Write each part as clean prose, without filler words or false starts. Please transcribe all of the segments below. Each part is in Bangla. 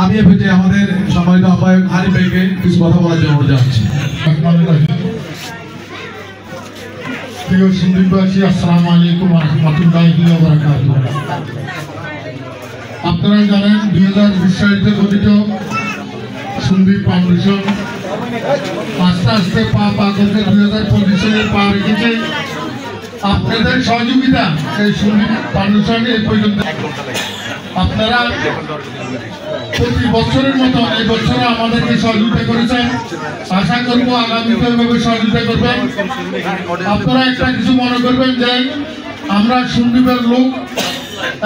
আমি এফএতে আমাদের সম্মানিত আহ্বায়ক আরিফ ভাইকে কিছু কথা বলার জন্য অনুরোধ জানাচ্ছি। প্রিয় সন্দীপবাসী, আসসালামু আলাইকুম ওয়া রাহমাতুল্লাহি ওয়া বারাকাতুহু। আপনারা জানেন 2020 সালে গঠিত সন্দীপ ফাউন্ডেশন আস্তে আস্তে পা করতে 2025 সালে পা রেখেছে। আপনাদের সহযোগিতা এই সন্দীপ ফাউন্ডেশন এই পর্যন্ত আপনারা প্রতি বছরের মতো এই বছর আমাদেরকে সহযোগিতা করেছেন। আশা করবো আগামীতে এভাবে সহযোগিতা করবেন। আপনারা একটা কিছু মনে করবেন যে আমরা সন্দীপের লোক,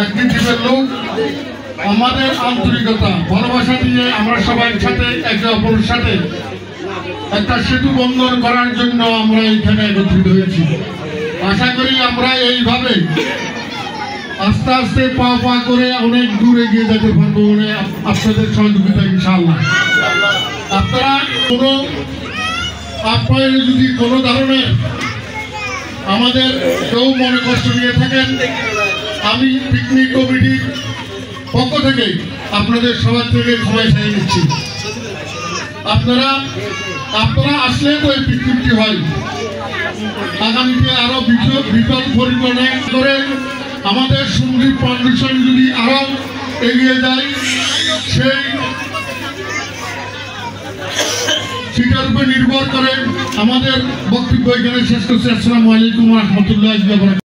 একটি দ্বীপের লোক, আমাদের আন্তরিকতা ভালোবাসা দিয়ে আমরা সবাই সাথে একে অপরের সাথে একটা সেতু বন্ধন করার জন্য আমরা এখানে একত্রিত হয়েছি। আশা করি আমরা এইভাবে আস্তে আস্তে পা করে অনেক দূর এগিয়ে যেতে পারবো বলে আপনাদের সহযোগিতা ইনশাআল্লাহ। আপনারা যদি কোনো ধরনের আমাদের কেউ মনে কষ্ট নিয়ে থাকেন, আমি পিকনিক কমিটির পক্ষ থেকে আপনাদের সবার থেকে ক্ষমা চেয়ে নিচ্ছি। আপনারা আসলে তো এই পিকনিকটি হয়। আগামীতে আরো বিকল্প পরিকল্পনা করে আমাদের সন্দীপ ফাউন্ডেশন যদি আরো এগিয়ে যায় সেটার উপর নির্ভর করে আমাদের বক্তব্য এখানে শেষ করছি। আসসালামু আলাইকুম ওয়া রাহমাতুল্লাহি ওয়া বারাকাতুহু।